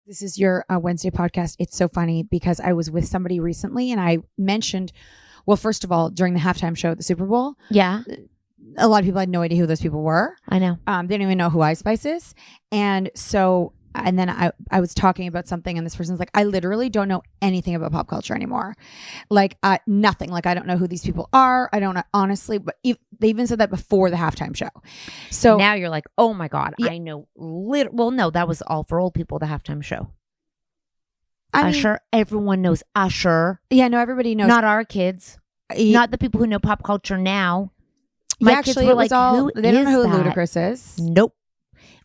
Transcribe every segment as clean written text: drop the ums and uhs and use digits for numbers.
This is your Wednesday podcast. It's so funny because I was with somebody recently and I mentioned, well, first of all, during the halftime show at the Super Bowl, Yeah, a lot of people had no idea who those people were. I know. They didn't even know who Ice Spice is. And so, and then I was talking about something and this person's like, I literally don't know anything about pop culture anymore. Like nothing. Like I don't know who these people are. I don't know, honestly, but they even said that before the halftime show. So Now you're like, oh my God, Yeah. I know. Well, no, that was all for old people, the halftime show. I mean, Usher, everyone knows Usher. yeah, no, everybody knows. Not our kids. Not the people who know pop culture now. My kids actually, were it was like, all, who they don't know is who that? Ludacris is. Nope.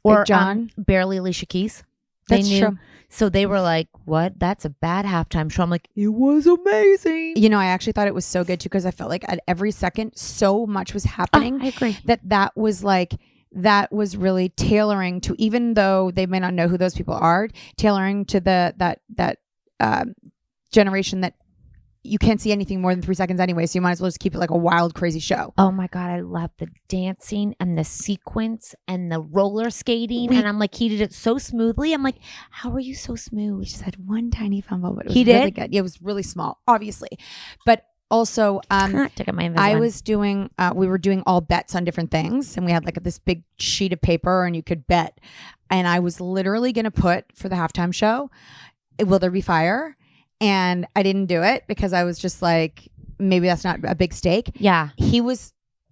Or John. barely Alicia Keys. That's They knew. true. So they were like, what? That's a bad halftime show. I'm like, it was amazing. You know, I actually thought it was so good too because I felt like at every second so much was happening. I agree. that was really tailoring to, even though they may not know who those people are, tailoring to that generation that you can't see anything more than 3 seconds anyway, so you might as well just keep it like a wild, crazy show. Oh my God, I love the dancing and the sequence and the roller skating. And I'm like, he did it so smoothly. I'm like, how are you so smooth? We just had one tiny fumble, but it was He really did? good. Yeah, it was really small, obviously. But also, Took out my I was doing, we were doing all bets on different things, and we had like this big sheet of paper and you could bet. And I was literally going to put for the halftime show, will there be fire? And I didn't do it because I was just like, maybe that's not a big stake. Yeah.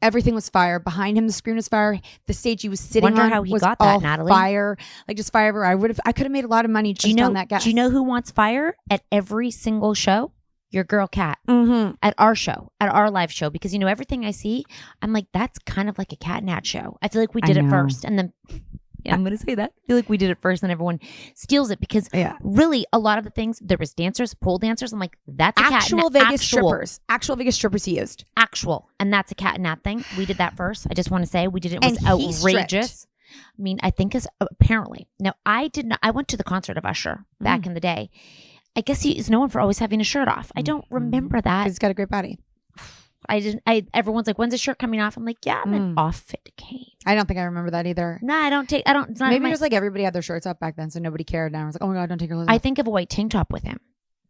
Everything was fire. Behind him, the screen was fire. The stage he was sitting Wonder on how he was got that, all Natalie. fire. Like just fire everywhere. I could have made a lot of money just on that guess. Do you know who wants fire at every single show? Your girl Kat. Mm-hmm. At our show, at our live show, because you know everything I see, I'm like, that's kind of like a cat and hat show. I feel like we did it first, and then I'm going to say that. I feel like we did it first, and everyone steals it because really a lot of the things there was dancers, pole dancers. I'm like, that's a Actual Vegas strippers. Actual Vegas strippers he used. Actual, and that's a cat and hat thing. We did that first. I just want to say we did it. It was And he outrageous. I mean, I think is apparently now I did not. I went to the concert of Usher back in the day. I guess he is known for always having a shirt off. I don't remember that. He's got a great body. Everyone's like, when's the shirt coming off? I'm like, yeah, and then off it came. I don't think I remember that either. No, it's not Maybe it was like everybody had their shirts up back then, so nobody cared. Now I was like, oh my God, don't take your clothes off. I think of a white tank top with him.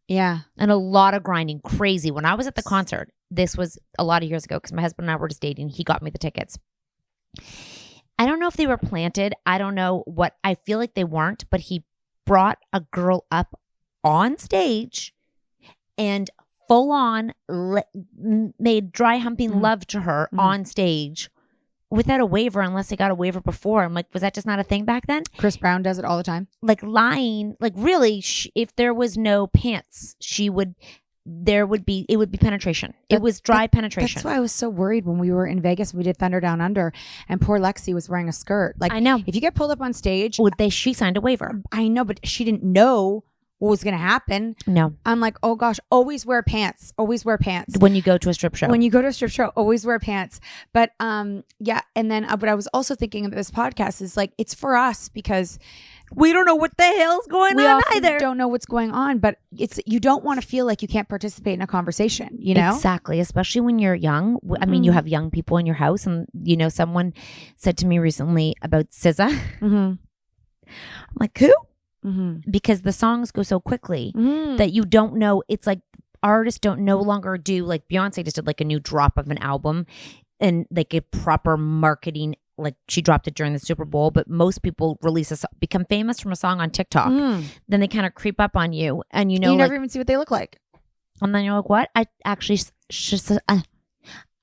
Yeah. And a lot of grinding. Crazy. When I was at the concert, this was a lot of years ago because my husband and I were just dating. He got me the tickets. I don't know if they were planted. I don't know what. I feel like they weren't, but he brought a girl up on stage and full on made dry humping love to her on stage without a waiver, unless they got a waiver before. I'm like, was that just not a thing back then? Chris Brown does it all the time. Like lying, like really, if there was no pants, it would be penetration. It was dry penetration. That's why I was so worried when we were in Vegas. We did Thunder Down Under, and poor Lexi was wearing a skirt. Like, I know. If you get pulled up on stage, She signed a waiver. I know, but she didn't know what was going to happen. No. I'm like, oh gosh, always wear pants. Always wear pants. When you go to a strip show. When you go to a strip show, always wear pants. But yeah. And then, but I was also thinking of this podcast is like, it's for us because we don't know what the hell's going on either. Don't know what's going on, but you don't want to feel like you can't participate in a conversation, you know? Exactly. Especially when you're young. I mean, you have young people in your house, and you know, someone said to me recently about SZA. I'm like, who? Because the songs go so quickly that you don't know. It's like artists don't no longer do, like Beyonce just did like a new drop of an album and like a proper marketing. Like she dropped it during the Super Bowl, but most people become famous from a song on TikTok. Then they kind of creep up on you, and you never even see what they look like. And then you're like, what? I actually,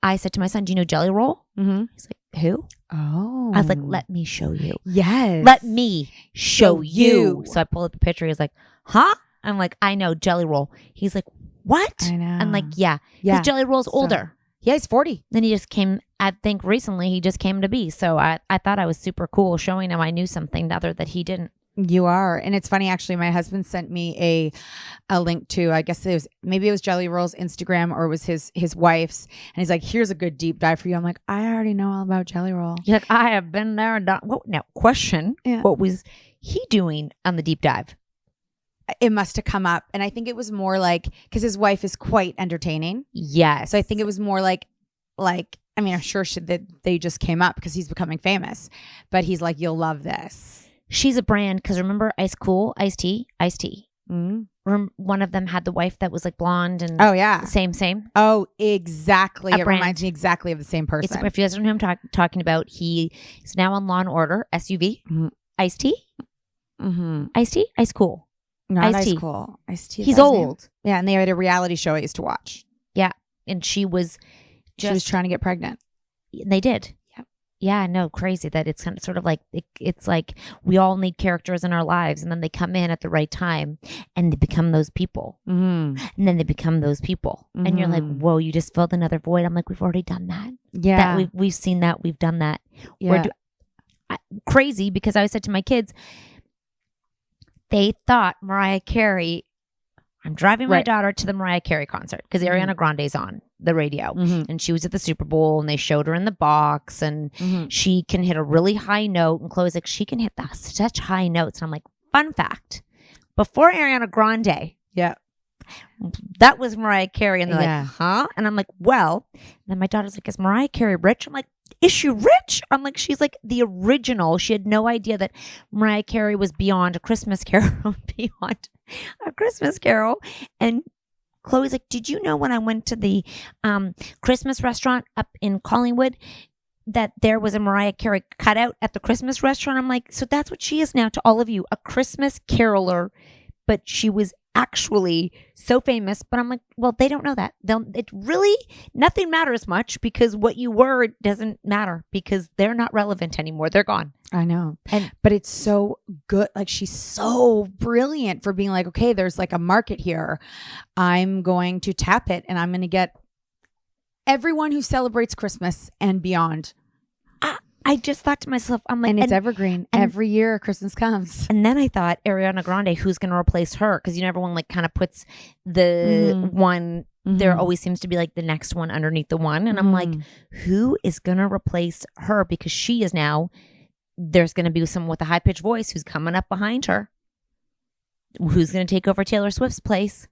I said to my son, do you know Jelly Roll? He's like, who? Oh. I was like, let me show you. Yes. Let me show you. So I pulled up a picture. He's like, huh? I'm like, I know, Jelly Roll. He's like, what? I know. I'm like, yeah. Because Jelly Roll's older. Yeah, he's 40. Then he just came, I think recently he just came to be. So I thought I was super cool showing him I knew something other that he didn't. You are. And it's funny, actually, my husband sent me a link to, I guess maybe it was Jelly Roll's Instagram or it was his wife's. And he's like, here's a good deep dive for you. I'm like, I already know all about Jelly Roll. You're like, I have been there and done. Well, now, question. Yeah. What was he doing on the deep dive? It must have come up. And I think it was more like, because his wife is quite entertaining. Yes. So I think it was more like, I mean, I'm sure that they just came up because he's becoming famous. But he's like, you'll love this. she's a brand because remember Ice T. One of them had the wife that was like blonde and same. Oh, exactly. A it brand. Reminds me exactly of the same person. If you guys don't know who I'm talking about, he is now on Law and Order SUV. Ice T. Ice T. Ice Cool. Not Ice Cool. Ice T. He's old. Yeah, and they had a reality show I used to watch. Yeah, and she was trying to get pregnant. They did. Yeah, no, crazy that it's kind of sort of like it's like we all need characters in our lives, and then they come in at the right time, and they become those people, and then they become those people, and you're like, whoa, you just filled another void. I'm like, we've already done that. Yeah, that we've seen that, we've done that. Yeah, crazy because I said to my kids, they thought Mariah Carey. I'm driving my daughter to the Mariah Carey concert because Ariana Grande's on the radio and she was at the Super Bowl and they showed her in the box and she can hit a really high note and Chloe's like, she can hit such high notes. And I'm like, fun fact, before Ariana Grande, that was Mariah Carey. And they're like, huh? And I'm like, well, and then my daughter's like, is Mariah Carey rich? I'm like, is she rich? I'm like, she's like the original. She had no idea that Mariah Carey was beyond a Christmas Carol, beyond a Christmas Carol. And Chloe's like, did you know when I went to the Christmas restaurant up in Collingwood that there was a Mariah Carey cutout at the Christmas restaurant? I'm like, so that's what she is now to all of you, a Christmas caroler. But she was actually so famous. But I'm like, well, they don't know that. It really, nothing matters much because what you were doesn't matter because they're not relevant anymore. They're gone. I know. But it's so good. Like she's so brilliant for being like, okay, there's like a market here. I'm going to tap it and I'm going to get everyone who celebrates Christmas and beyond. I just thought to myself, I'm like, and it's evergreen. Every year Christmas comes. And then I thought Ariana Grande, who's going to replace her? Because everyone like kind of puts the one, there always seems to be like the next one underneath the one. And I'm like, who is going to replace her? Because she is now, there's going to be someone with a high pitched voice who's coming up behind her. Who's going to take over Taylor Swift's place?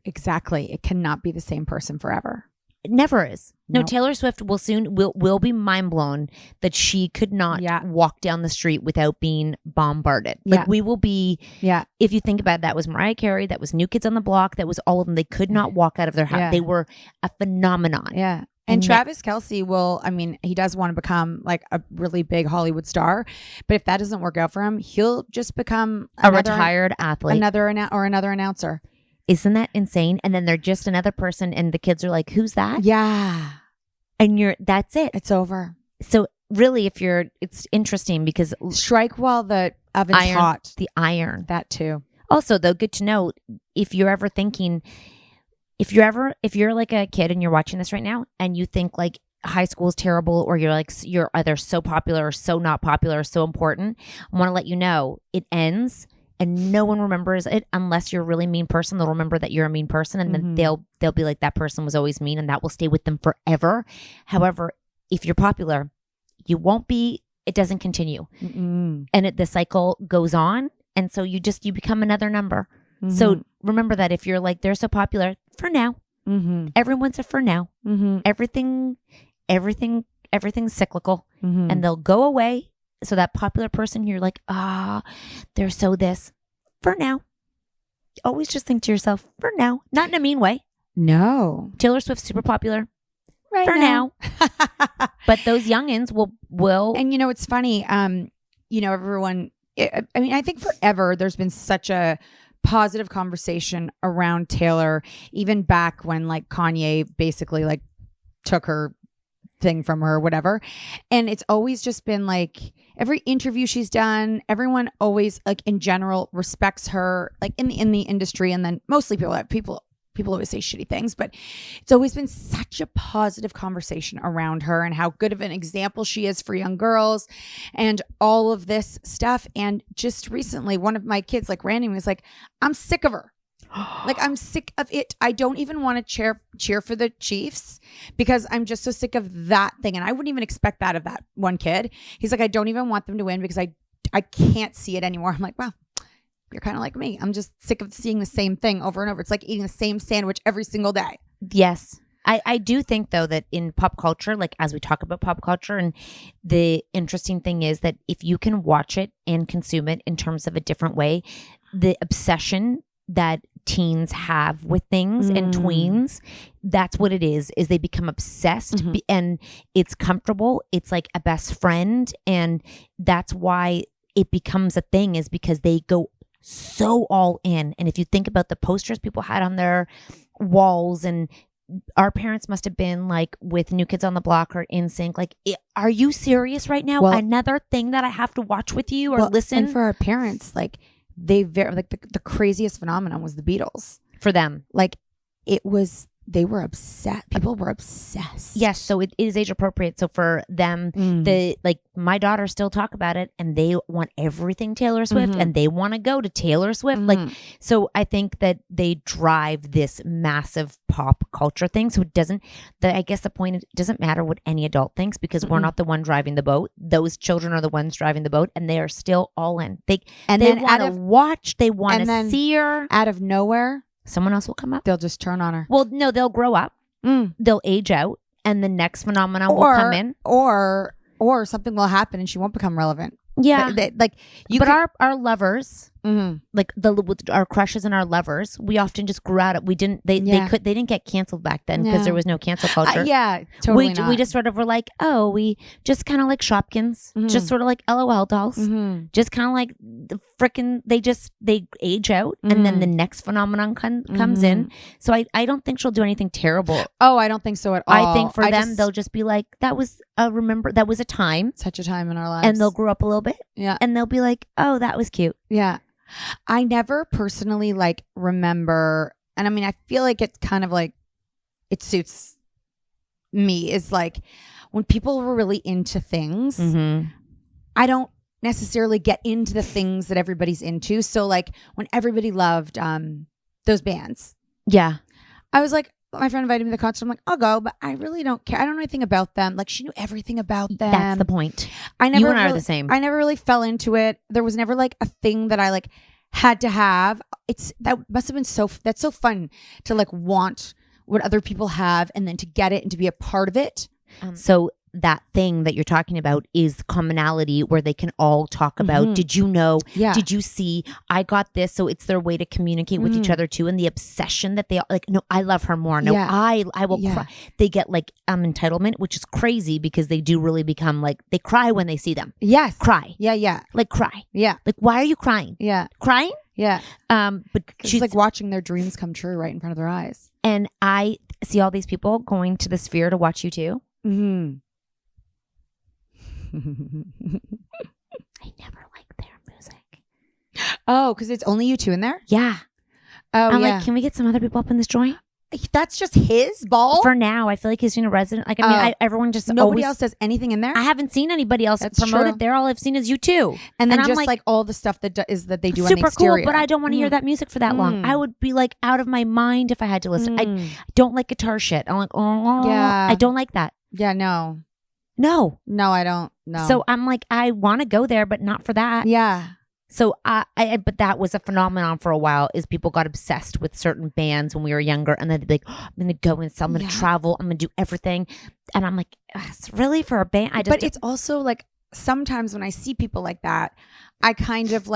Exactly. It cannot be the same person forever. It never is. No, Nope. Taylor Swift will be mind blown that she could not walk down the street without being bombarded. Like we will be. Yeah. If you think about it, that was Mariah Carey, that was New Kids on the Block, that was all of them. They could not walk out of their house. Yeah. They were a phenomenon. Yeah. And Travis Kelce will, he does want to become like a really big Hollywood star. But if that doesn't work out for him, he'll just become a retired athlete. Another announcer. Isn't that insane? And then they're just another person and the kids are like, who's that? Yeah. And that's it. It's over. So really, it's interesting because strike while the oven's hot. The iron. That too. Also, though, good to know if you're ever thinking, if you're like a kid and you're watching this right now and you think like high school is terrible or you're either so popular or so not popular or so important, I want to let you know it ends. And no one remembers it unless you're a really mean person. They'll remember that you're a mean person, and then they'll be like, that person was always mean, and that will stay with them forever. However, if you're popular, you won't be. It doesn't continue, and the cycle goes on, and so you become another number. So remember that if you're like they're so popular for now, everyone's a for now. Everything's cyclical, and they'll go away. So that popular person, you're like, they're so this for now. Always just think to yourself, for now, not in a mean way. No. Taylor Swift's super popular right for now. But those youngins will. And it's funny. Everyone, I think forever there's been such a positive conversation around Taylor, even back when like Kanye basically like took her thing from her or whatever. And it's always just been like every interview she's done, everyone always like in general respects her like in the industry. And then mostly people always say shitty things, but it's always been such a positive conversation around her and how good of an example she is for young girls and all of this stuff. And just recently one of my kids like randomly was like, I'm sick of her. Like, I'm sick of it. I don't even want to cheer for the Chiefs because I'm just so sick of that thing. And I wouldn't even expect that of that one kid. He's like, I don't even want them to win because I can't see it anymore. I'm like, well, you're kind of like me. I'm just sick of seeing the same thing over and over. It's like eating the same sandwich every single day. Yes. I do think though that in pop culture, like as we talk about pop culture, and the interesting thing is that if you can watch it and consume it in terms of a different way, the obsession that teens have with things and tweens, that's what it is they become obsessed and it's comfortable. It's like a best friend. And that's why it becomes a thing, is because they go so all in. And if you think about the posters people had on their walls, and our parents must have been like with New Kids on the Block or NSYNC, like, are you serious right now? Well, another thing that I have to watch with you or listen? And for our parents, like, the craziest phenomenon was the Beatles. For them, like, they were obsessed. People were obsessed. Yes, so it is age appropriate. So for them, my daughters still talk about it, and they want everything Taylor Swift, and they want to go to Taylor Swift. Like, so I think that they drive this massive pop culture thing. So it doesn't. I guess the point is, it doesn't matter what any adult thinks, because we're not the one driving the boat. Those children are the ones driving the boat, and they are still all in. They want to watch. They want to see her. Out of nowhere, someone else will come up. They'll just turn on her. Well, no, they'll grow up. They'll age out, and the next phenomenon will come in. Or something will happen, and she won't become relevant. Yeah, our lovers, like our crushes and our lovers, we often just grew out of. We didn't. They didn't get canceled back then because there was no cancel culture. Totally not. We just sort of were like, oh, we just kind of like Shopkins, just sort of like LOL dolls, just kind of like the frickin'. They age out, and then the next phenomenon comes in. So I don't think she'll do anything terrible. Oh, I don't think so at all. I think for them, they'll just be like, that was that was a time, such a time in our lives, and they'll grow up a little bit, and they'll be like, oh, that was cute. Yeah. I never personally remember, and I mean, I feel like it's kind of like it suits me, is like when people were really into things, I don't necessarily get into the things that everybody's into. So like when everybody loved those bands. Yeah. I was like, my friend invited me to the concert. I'm like, I'll go, but I really don't care. I don't know anything about them. Like, she knew everything about them. That's the point. You and I are the same. I never really fell into it. There was never like a thing that I had to have. That must have been that's so fun to want what other people have, and then to get it and to be a part of it. So that thing that you're talking about is commonality, where they can all talk about, did you know? Yeah. Did you see? I got this. So it's their way to communicate with each other too. And the obsession that they no, I love her more. No, I will cry. They get entitlement, which is crazy, because they do really become they cry when they see them. Yes. Cry. Yeah. Like cry. Yeah. Like, why are you crying? Yeah. Crying? Yeah. But she's like watching their dreams come true right in front of their eyes. And I see all these people going to the Sphere to watch you too. I never liked their music. Oh, because it's only you two in there? Yeah. Oh, I'm like, can we get some other people up in this joint? That's just his ball? For now. I feel like he's doing a resident. Like, I mean, everyone just nobody else does anything in there? I haven't seen anybody else promote it there. All I've seen is you two. And then just like all the stuff that they do on the exterior. Super cool, but I don't want to hear that music for that long. I would be like out of my mind if I had to listen. I don't like guitar shit. I'm like, I don't like that. Yeah, no. No, I don't. No. So I'm like, I want to go there, but not for that. Yeah. So but that was a phenomenon for a while, is people got obsessed with certain bands when we were younger, and then they'd be like, I'm going to go and I'm going to travel, I'm going to do everything. And I'm like, it's really for a band? But it's also like, sometimes when I see people like that, I kind of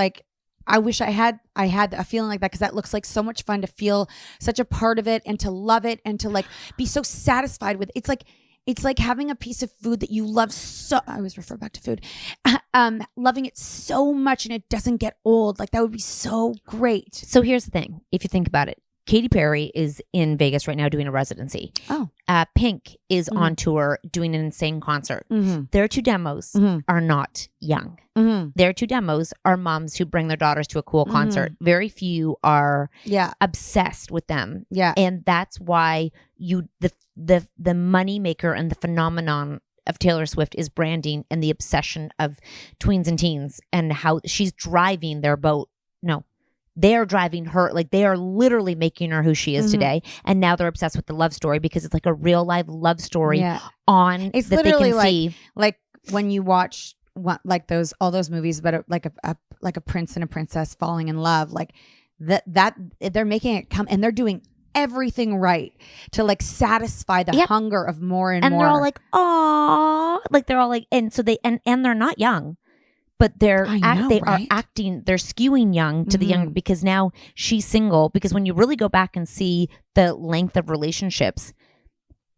I wish I had a feeling like that, because that looks like so much fun, to feel such a part of it and to love it and to be so satisfied with it. It's like having a piece of food that you love so. I always refer back to food. Loving it so much, and it doesn't get old. Like, that would be so great. So here's the thing. If you think about it, Katy Perry is in Vegas right now doing a residency. Oh. Pink is on tour doing an insane concert. Their two demos are not young. Their two demos are moms who bring their daughters to a cool concert. Very few are obsessed with them. Yeah. And that's why the money maker and the phenomenon of Taylor Swift is branding, and the obsession of tweens and teens, and how she's driving their boat. No. They're driving her, they are literally making her who she is today. And now they're obsessed with the love story, because it's like a real life love story on it's that literally they can see. Like when you watch all those movies about a prince and a princess falling in love, that they're making it come, and they're doing everything right to like satisfy the hunger of more and more. And they're all like, "Aw," like they're all like, and so they and they're not young, but they are acting. They're skewing young to the young because now she's single. Because when you really go back and see the length of relationships,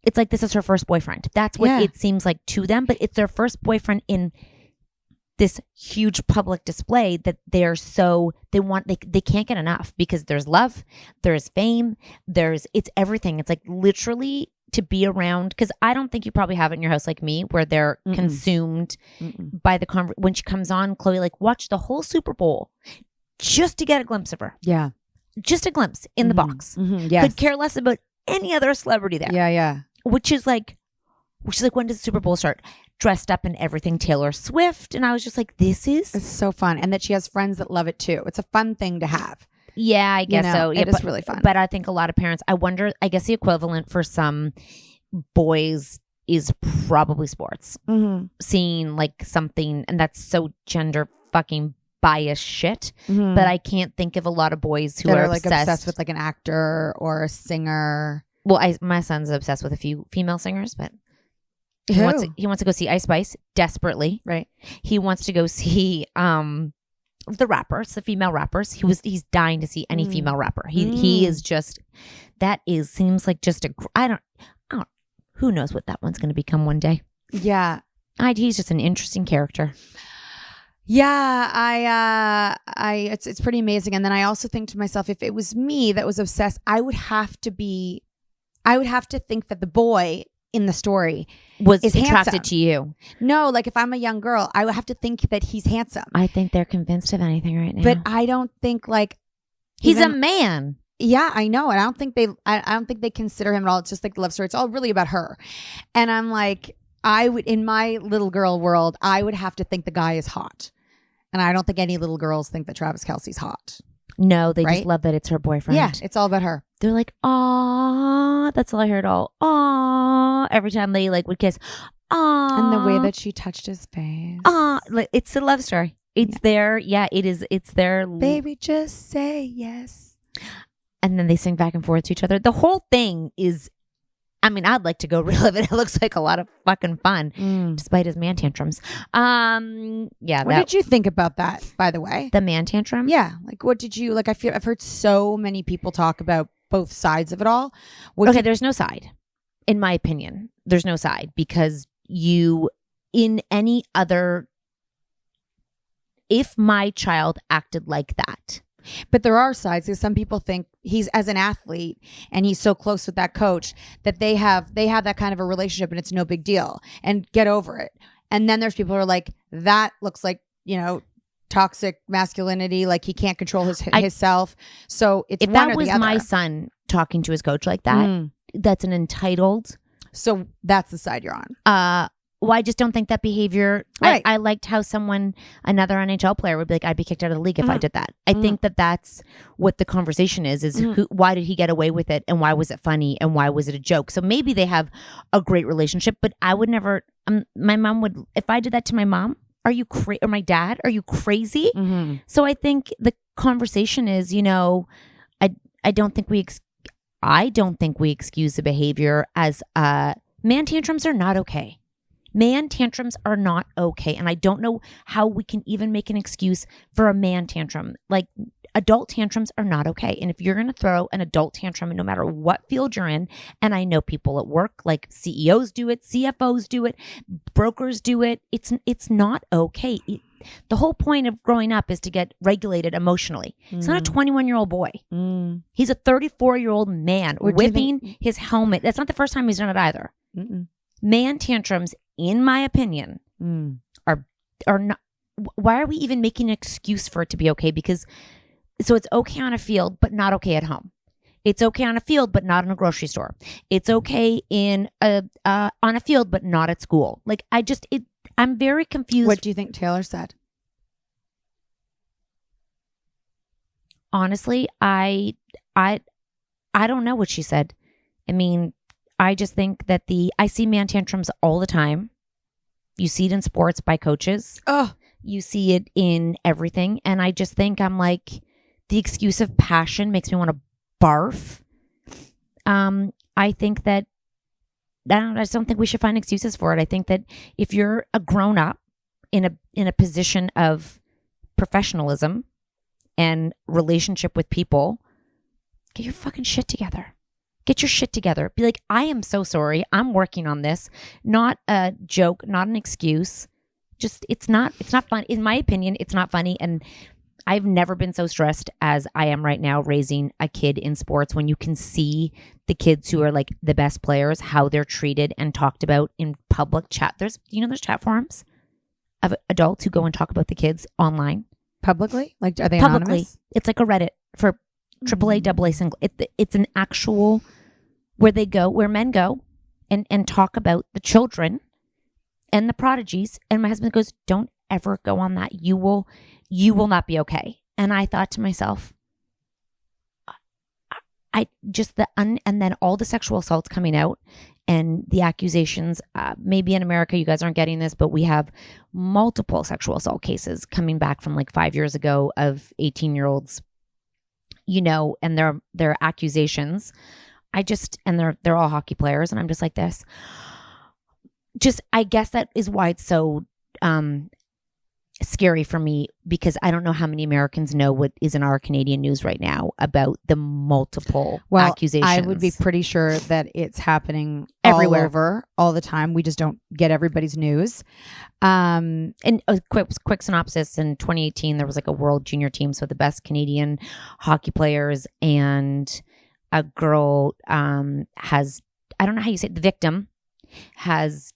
it's like this is her first boyfriend. That's what it seems like to them, but it's their first boyfriend in this huge public display that they can't get enough because there's love, there's fame, it's everything. It's like literally to be around, because I don't think you probably have it in your house like me where they're consumed by the when she comes on, Chloe like watch the whole Super Bowl just to get a glimpse of her. Yeah. Just a glimpse in the box. Yes. Could care less about any other celebrity there. Yeah. Which is like, when does the Super Bowl start? Dressed up in everything Taylor Swift. And I was just like, it's so fun. And that she has friends that love it too. It's a fun thing to have. Yeah, I guess so. Yeah, it's really fun. But I think a lot of parents, I guess the equivalent for some boys is probably sports. Seeing like something, and that's so gender fucking biased shit. But I can't think of a lot of boys who are like obsessed with like an actor or a singer. Well, my son's obsessed with a few female singers, but he wants to go see Ice Spice desperately. Right. He wants to go see the rappers, the female rappers. He's dying to see any female rapper. He is just seems like just I don't who knows what that one's going to become one day. Yeah. He's just an interesting character. Yeah, it's pretty amazing. And then I also think to myself, if it was me that was obsessed, I would have to think that the boy in the story is attracted handsome. To you. No, like if I'm a young girl, I would have to think that he's handsome. I think they're convinced of anything right now. But I don't think like he's a man. Yeah, I know. And I don't think they consider him at all. It's just like the love story. It's all really about her. And I'm like, I would, in my little girl world, I would have to think the guy is hot. And I don't think any little girls think that Travis Kelce's hot. No, they just love that it's her boyfriend. Yeah, it's all about her. They're like, "Aw," that's all I heard. All "Aw," every time they like would kiss. "Aw," and the way that she touched his face. Like, it's a love story. It's their, it is. It's their. Baby, just say yes. And then they sing back and forth to each other. The whole thing is. I mean, I'd like to go relive it. It looks like a lot of fucking fun, despite his man tantrums. Yeah. What did you think about that, by the way? The man tantrum? Yeah. Like, what did you, like, I've heard so many people talk about both sides of it all. There's no side. In my opinion, there's no side because in any other, if my child acted like that. But there are sides because some people think he's as an athlete and he's so close with that coach that they have that kind of a relationship and it's no big deal and get over it. And then there's people who are like, that looks like, toxic masculinity, like he can't control his self. So it's if that was my son talking to his coach like that, that's an entitled. So that's the side you're on. Well, I just don't think that behavior. Right. I liked how another NHL player would be like, I'd be kicked out of the league if I did that. I think that that's what the conversation is why did he get away with it? And why was it funny? And why was it a joke? So maybe they have a great relationship, but I would never, my mom would, if I did that to my mom, are you crazy? Or my dad, are you crazy? So I think the conversation is, I don't think we excuse the behavior as, man tantrums are not okay. Man tantrums are not okay. And I don't know how we can even make an excuse for a man tantrum. Like, adult tantrums are not okay. And if you're going to throw an adult tantrum, no matter what field you're in, and I know people at work, like CEOs do it, CFOs do it, brokers do it, it's not okay. The whole point of growing up is to get regulated emotionally. He's not a 21-year-old boy. He's a 34-year-old man whipping his helmet. That's not the first time he's done it either. Man tantrums, in my opinion, are not. Why are we even making an excuse for it to be okay? Because so it's okay on a field, but not okay at home. It's okay on a field, but not in a grocery store. It's okay on a field, but not at school. Like I'm very confused. What do you think Taylor said? Honestly, I don't know what she said. I mean, I just think that I see man tantrums all the time. You see it in sports by coaches. Oh, you see it in everything. And I just think I'm like, the excuse of passion makes me want to barf. I think that I just don't think we should find excuses for it. I think that if you're a grown up in a position of professionalism and relationship with people, get your fucking shit together. Get your shit together. Be like, I am so sorry. I'm working on this. Not a joke, not an excuse. Just it's not fun. In my opinion, it's not funny. And I've never been so stressed as I am right now raising a kid in sports, when you can see the kids who are like the best players, how they're treated and talked about in public chat. There's chat forums of adults who go and talk about the kids online. Publicly? Like, are they publicly? Anonymous? It's like a Reddit for AAA, AA, single. It's an actual where men go and talk about the children and the prodigies. And my husband goes, don't ever go on that. You will not be okay. And I thought to myself, and then all the sexual assaults coming out and the accusations, maybe in America, you guys aren't getting this, but we have multiple sexual assault cases coming back from like 5 years ago of 18-year-olds, and their accusations. And they're all hockey players. And I'm just like this. I guess that is why it's so scary for me, because I don't know how many Americans know what is in our Canadian news right now about the multiple accusations. I would be pretty sure that it's happening everywhere, all over, all the time. We just don't get everybody's news. And a quick synopsis: in 2018, there was like a world junior team, so the best Canadian hockey players, and a girl has, I don't know how you say it, the victim has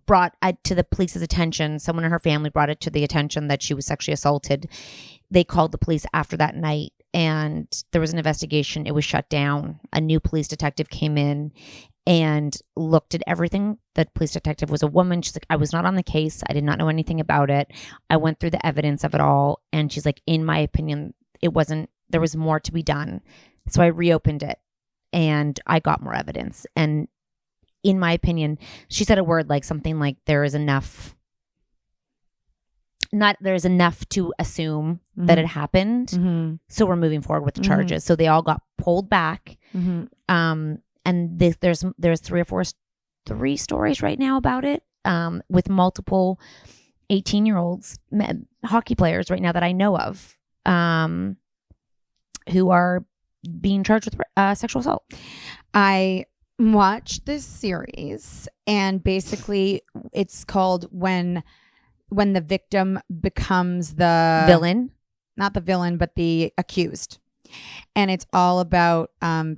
brought to the police's attention, someone in her family brought it to the attention that she was sexually assaulted. They called the police after that night, and there was an investigation. It was shut down. A new police detective came in and looked at everything. The police detective was a woman. She's like, I was not on the case. I did not know anything about it. I went through the evidence of it all. And she's like, in my opinion, there was more to be done. So I reopened it and I got more evidence. And in my opinion, she said a word like something like, there's enough to assume that it happened. Mm-hmm. So we're moving forward with the charges. So they all got pulled back. Mm-hmm. And there's three stories right now about it, with multiple 18-year-olds, hockey players right now that I know of, who are being charged with sexual assault. I watched this series, and basically it's called when the victim becomes the villain, not the villain, but the accused. And it's all about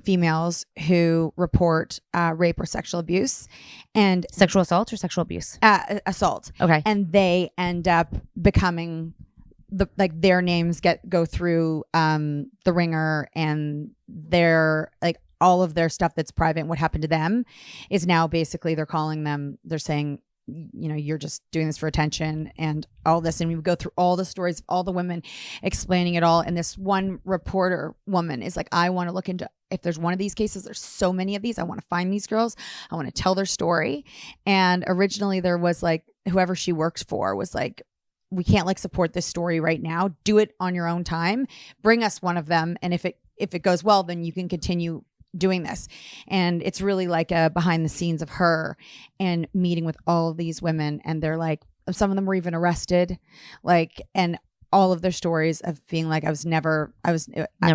females who report rape or sexual abuse, and sexual assault or sexual abuse, assault. Okay. And they end up becoming their names go through the ringer, and their all of their stuff that's private, what happened to them, is now basically they're saying, you're just doing this for attention and all this. And we would go through all the stories of all the women explaining it all. And this one reporter woman is like, I want to look into, if there's one of these cases, there's so many of these. I want to find these girls. I want to tell their story. And originally there was whoever she works for was like, we can't support this story right now. Do it on your own time. Bring us one of them. And if it goes well, then you can continue doing this. And it's really like a behind the scenes of her and meeting with all of these women. And they're like, some of them were even arrested, and all of their stories of being like, I was never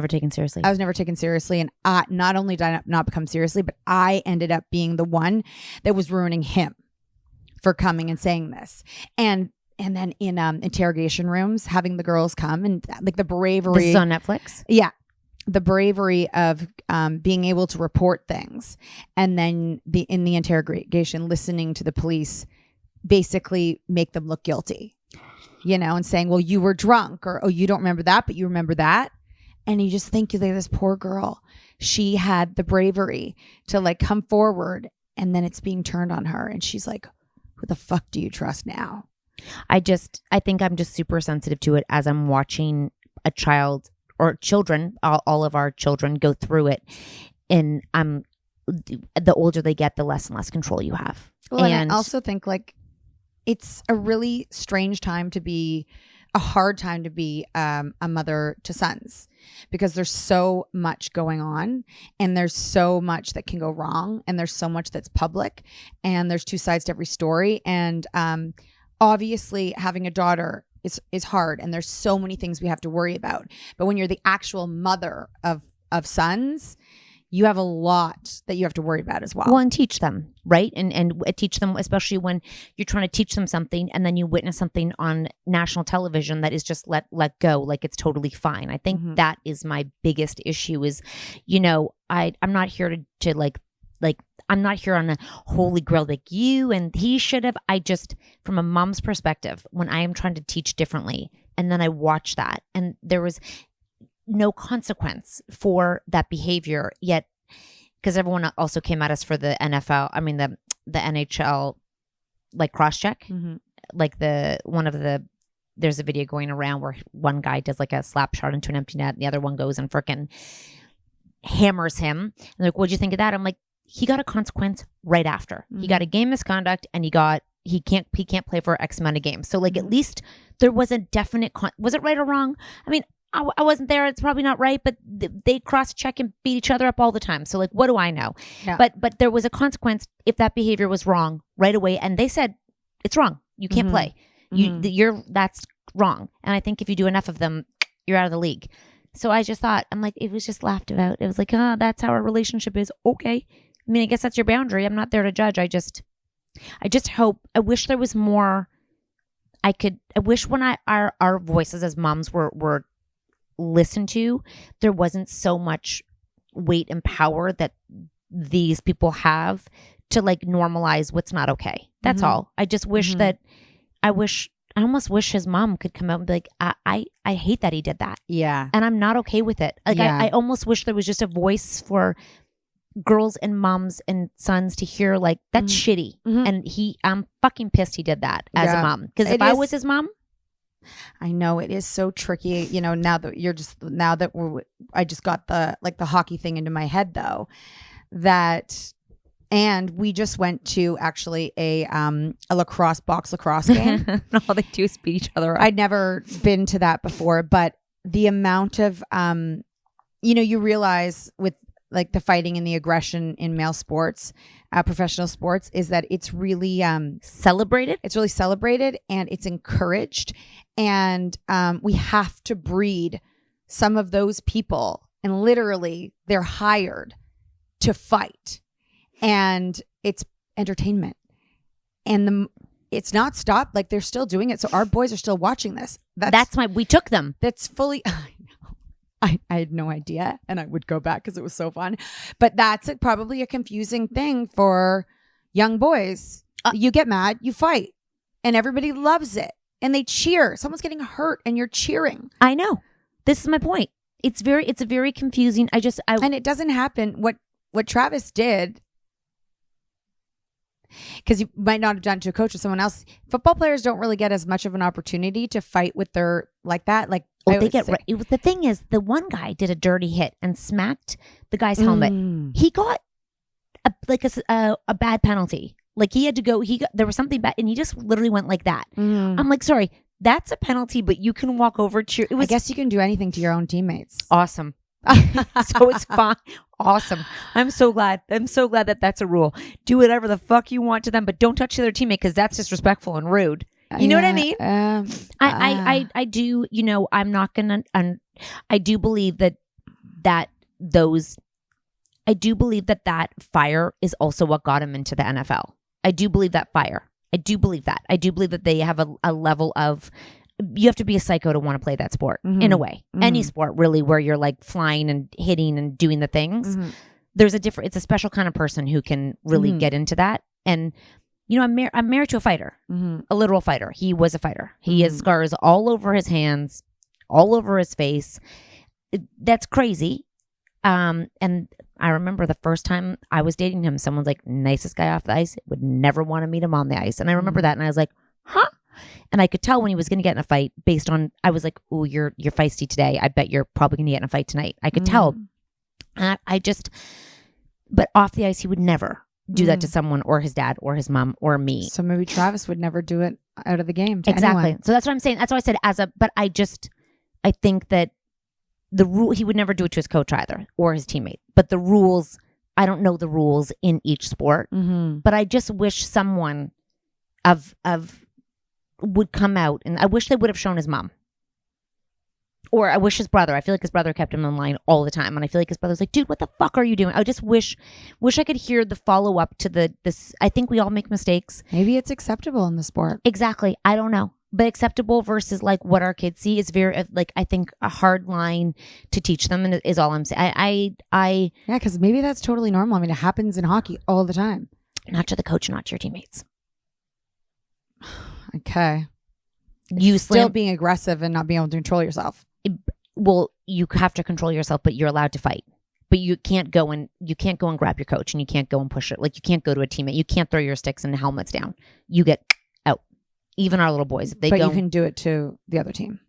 taken seriously. I was never taken seriously. And I not only did I not become seriously, but I ended up being the one that was ruining him for coming and saying this. And then in interrogation rooms, having the girls come and the bravery. This is on Netflix? Yeah. The bravery of being able to report things, and then in the interrogation, listening to the police basically make them look guilty, and saying, well, you were drunk, or, oh, you don't remember that, but you remember that. And you just think, this poor girl, she had the bravery to come forward, and then it's being turned on her. And she's like, who the fuck do you trust now? I think I'm just super sensitive to it as I'm watching a child or children, all of our children go through it. And the older they get, the less and less control you have. Well, and I also think it's a really strange time to be, a hard time to be a mother to sons, because there's so much going on and there's so much that can go wrong and there's so much that's public and there's two sides to every story. And obviously having a daughter is hard and there's so many things we have to worry about. But when you're the actual mother of sons, you have a lot that you have to worry about as well. Well, and teach them, right? And teach them, especially when you're trying to teach them something and then you witness something on national television that is just let go, like it's totally fine. I think that is my biggest issue is, you know, I'm not here to like I'm not here on a holy grail like you and he should have. I just, from a mom's perspective, when I am trying to teach differently and then I watch that and there was no consequence for that behavior yet, because everyone also came at us for the NFL. I mean the NHL like cross check, like there's a video going around where one guy does like a slap shot into an empty net, and the other one goes and frickin' hammers him. And like, what'd you think of that? I'm like, he got a consequence right after. He got a game misconduct, and he can't play for X amount of games. So like at least there was a definite was it right or wrong? I mean, I wasn't there. It's probably not right, but they cross-check and beat each other up all the time. So, like, what do I know? Yeah. But there was a consequence if that behavior was wrong right away, and they said it's wrong. You can't play. That's wrong. And I think if you do enough of them, you're out of the league. So I just thought, I'm like, it was just laughed about. It was like, oh, that's how our relationship is. Okay. I mean, I guess that's your boundary. I'm not there to judge. I just hope. I wish there was more. I wish when our voices as moms were listen to, there wasn't so much weight and power that these people have to like normalize what's not okay. That's all. I just wish that I almost wish his mom could come out and be like, I hate that he did that. Yeah. And I'm not okay with it. Like I almost wish there was just a voice for girls and moms and sons to hear like that's shitty. And I'm fucking pissed he did that as a mom. Because if I was his mom, I know it is so tricky, you know, I just got the hockey thing into my head though, and we just went to actually a lacrosse game. All they do is beat each other up. I'd never been to that before, but the amount of, you realize with like the fighting and the aggression in male sports, professional sports, is that it's really celebrated. It's really celebrated and it's encouraged. And we have to breed some of those people. And literally, they're hired to fight. And it's entertainment. And it's not stopped. Like, they're still doing it. So our boys are still watching this. We took them. That's fully... I had no idea, and I would go back because it was so fun. But that's probably a confusing thing for young boys. You get mad, you fight, and everybody loves it, and they cheer. Someone's getting hurt, and you're cheering. I know. This is my point. It's very confusing. And it doesn't happen. What Travis did, because you might not have done it to a coach or someone else. Football players don't really get as much of an opportunity to fight with their like that. Like, the thing is, the one guy did a dirty hit and smacked the guy's helmet. He got a bad penalty. Like he had to go. There was something bad, and he just literally went like that. I'm like, sorry, that's a penalty, but you can walk over to. I guess you can do anything to your own teammates. Awesome. So it's fine. Awesome. I'm so glad that that's a rule. Do whatever the fuck you want to them, but don't touch the other teammate because that's disrespectful and rude. You know what I mean? I do, I'm not going to, I do believe that fire is also what got him into the NFL. I do believe that fire. I do believe that. I do believe that they have a level of, you have to be a psycho to want to play that sport in a way. Any sport really where you're like flying and hitting and doing the things. There's it's a special kind of person who can really get into that. And I'm married to a fighter, a literal fighter. He was a fighter. He has scars all over his hands, all over his face. That's crazy. And I remember the first time I was dating him, someone's like, nicest guy off the ice, would never want to meet him on the ice. And I remember that. And I was like, huh? And I could tell when he was going to get in a fight based on, I was like, oh, you're feisty today. I bet you're probably going to get in a fight tonight. I could tell. And but off the ice, he would never do that to someone or his dad or his mom or me. So maybe Travis would never do it out of the game to exactly. anyone. So that's what I'm saying. That's why I said but I think that the rule, he would never do it to his coach either or his teammate. But the rules, I don't know the rules in each sport. But I just wish someone of would come out, and I wish they would have shown his mom. Or I wish his brother. I feel like his brother kept him in line all the time. And I feel like his brother's like, dude, what the fuck are you doing? I just wish I could hear the follow-up to this. I think we all make mistakes. Maybe it's acceptable in the sport. Exactly. I don't know. But acceptable versus like what our kids see is very, like, I think a hard line to teach them is all I'm saying. Yeah, because maybe that's totally normal. I mean, it happens in hockey all the time. Not to the coach, not to your teammates. Okay. You still being aggressive and not being able to control yourself. Well, you have to control yourself, but you're allowed to fight. But you can't go and grab your coach, and you can't go and push it. Like, you can't go to a teammate. You can't throw your sticks and helmets down. You get out. Even our little boys, if they go. But you can do it to the other team.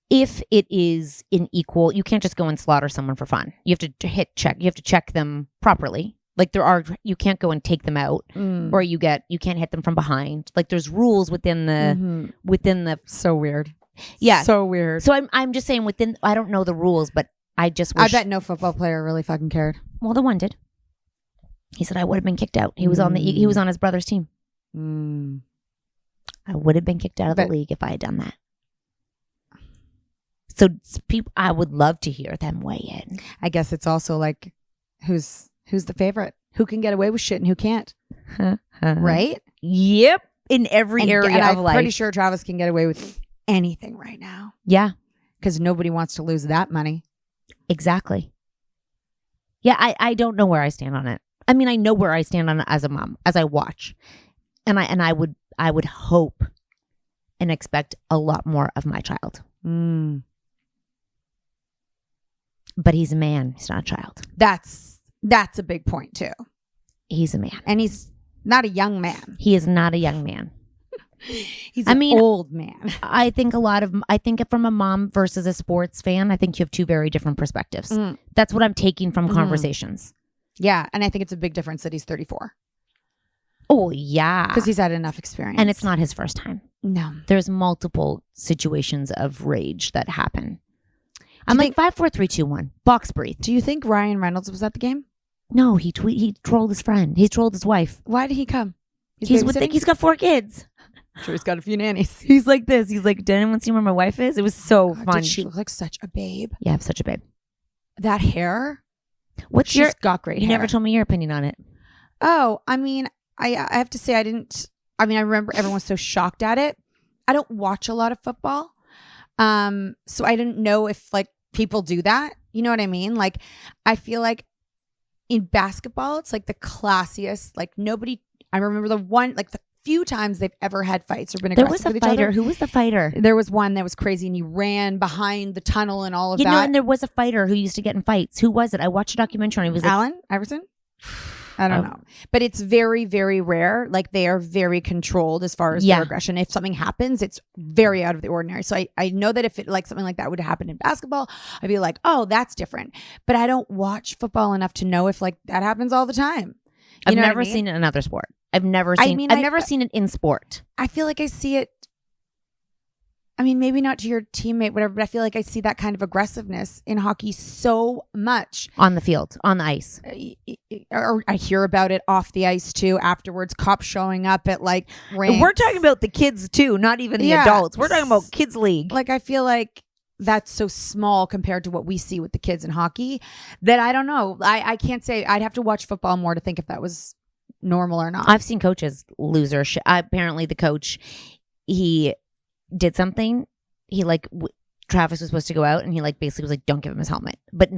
If it is an equal, you can't just go and slaughter someone for fun. You have to check. You have to check them properly. Like, you can't go and take them out, or you can't hit them from behind. Like, there's rules within the. So weird. Yeah. So weird. So I'm just saying I don't know the rules, but I just wish. I bet no football player really fucking cared. Well, the one did. He said I would have been kicked out. He was on his brother's team. I would have been kicked out of the league if I had done that. So I would love to hear them weigh in. I guess it's also like, who's the favorite? Who can get away with shit and who can't? Right? Yep. In every area of life. I'm pretty sure Travis can get away with anything right now. Yeah. Because nobody wants to lose that money. Exactly. Yeah, I don't know where I stand on it. I mean, I know where I stand on it as a mom, as I watch. And I would hope and expect a lot more of my child. But he's a man. He's not a child. That's a big point too. He's a man. And he's not a young man. He is not a young man. He's an old man. I think from a mom versus a sports fan, I think you have two very different perspectives. That's what I'm taking from conversations. Yeah. And I think it's a big difference that he's 34. Oh, yeah. Because he's had enough experience. And it's not his first time. No. There's multiple situations of rage that happen. I'm like, 5, 4, 3, 2, 1. Box breathe. Do you think Ryan Reynolds was at the game? No, he trolled his friend. He trolled his wife. Why did he come? He's got 4 kids. Sure, he's got a few nannies. He's like this. He's like, did anyone see where my wife is? It was so fun. Did she look like such a babe? Yeah, such a babe. That hair? She's got great hair. You never told me your opinion on it. Oh, I mean, I have to say I remember everyone was so shocked at it. I don't watch a lot of football. So I didn't know if like people do that. You know what I mean? Like, I feel like in basketball, it's like the classiest, like I remember the few times they've ever had fights or been aggressive with each other. There was a fighter. Who was the fighter? There was one that was crazy and he ran behind the tunnel and all of that. And there was a fighter who used to get in fights. Who was it? I watched a documentary. It was Allen Iverson? I don't know. But it's very, very rare. Like, they are very controlled as far as their aggression. If something happens, it's very out of the ordinary. So I know that if something like that would happen in basketball, I'd be like, oh, that's different. But I don't watch football enough to know if like that happens all the time. I've never seen it in another sport. I've never seen it in sport. I feel like I see it. I mean, maybe not to your teammate, whatever, but I feel like I see that kind of aggressiveness in hockey so much. On the field, on the ice. Or I hear about it off the ice too afterwards, cops showing up at like rinks. We're talking about the kids too, not even the adults. We're talking about kids league. Like, I feel like that's so small compared to what we see with the kids in hockey that I don't know. I can't say. I'd have to watch football more to think if that was normal or not. I've seen coaches lose their shit. Apparently the coach, he did something. He Travis was supposed to go out and he basically was like, don't give him his helmet. But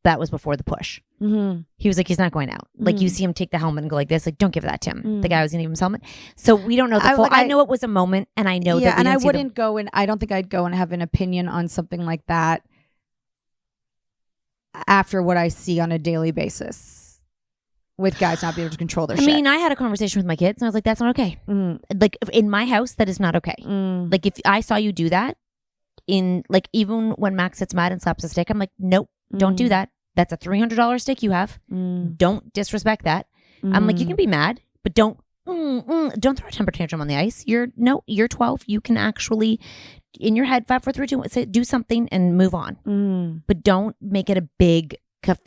that was before the push. Mm-hmm. He was like, he's not going out. Like, you see him take the helmet and go like this, like, don't give that to him. The guy was going to give him his helmet. So we don't know the full. I know it was a moment, and I know that. And I wouldn't go and I don't think I'd go and have an opinion on something like that after what I see on a daily basis with guys not being able to control their shit. I mean, I had a conversation with my kids and I was like, that's not okay. Like, in my house, that is not okay. Like, if I saw you do that even when Max gets mad and slaps a stick, I'm like, nope, don't do that. That's a $300 stick you have. Don't disrespect that. I'm like, you can be mad, but don't throw a temper tantrum on the ice. You're 12. You can actually in your head, 5, 4, 3, 2, 1, say, do something and move on. But don't make it a big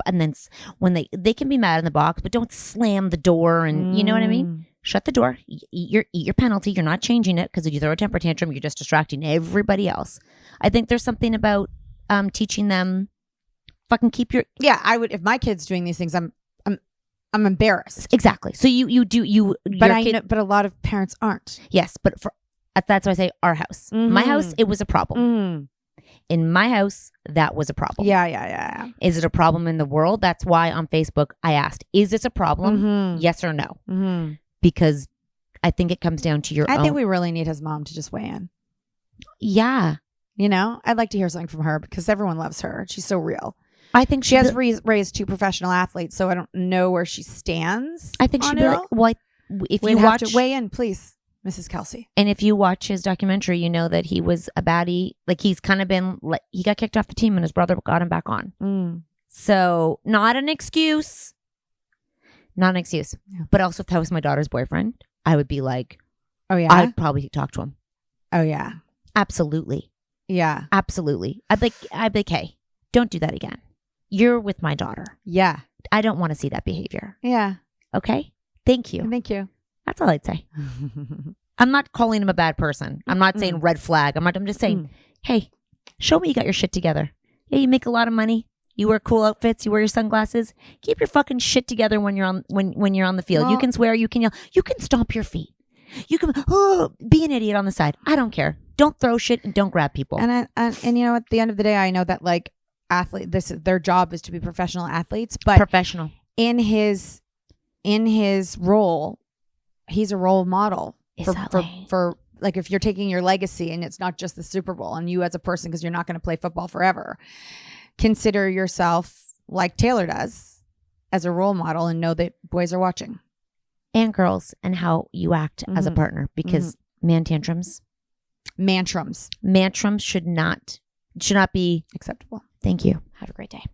and then when they can be mad in the box, but don't slam the door and you know what I mean? Shut the door, eat your penalty. You're not changing it because if you throw a temper tantrum, you're just distracting everybody else. I think there's something about teaching them fucking keep your I would if my kid's doing these things, I'm embarrassed. Exactly. So but a lot of parents aren't. Yes, but that's why I say our house. My house, it was a problem. In my house, that was a problem. Yeah. Is it a problem in the world? That's why on Facebook I asked, is this a problem? Yes or no? Because I think it comes down to your own. I think we really need his mom to just weigh in. Yeah. You know, I'd like to hear something from her because everyone loves her. She's so real. I think she has raised 2 professional athletes, so I don't know where she stands. I think she'd be like, well, if you have to weigh in, please. Mrs. Kelsey. And if you watch his documentary, you know that he was a baddie. Like he's kind of been, he got kicked off the team and his brother got him back on. So not an excuse. Not an excuse. Yeah. But also if that was my daughter's boyfriend, I would be like, oh yeah, I'd probably talk to him. Oh yeah. Absolutely. Yeah. Absolutely. I'd be like, hey, don't do that again. You're with my daughter. Yeah. I don't want to see that behavior. Yeah. Okay. Thank you. Thank you. That's all I'd say. I'm not calling him a bad person. I'm not saying red flag. I'm just saying, hey, show me you got your shit together. Yeah, you make a lot of money. You wear cool outfits. You wear your sunglasses. Keep your fucking shit together when you're on when you're on the field. Well, you can swear. You can yell. You can stomp your feet. You can be an idiot on the side. I don't care. Don't throw shit and don't grab people. And you know, at the end of the day, I know that like their job is to be professional athletes, but professional in his role. He's a role model for like if you're taking your legacy and it's not just the Super Bowl and you as a person because you're not going to play football forever. Consider yourself like Taylor does as a role model and know that boys are watching. And girls and how you act as a partner because man-tantrums should not be acceptable. Thank you. Have a great day.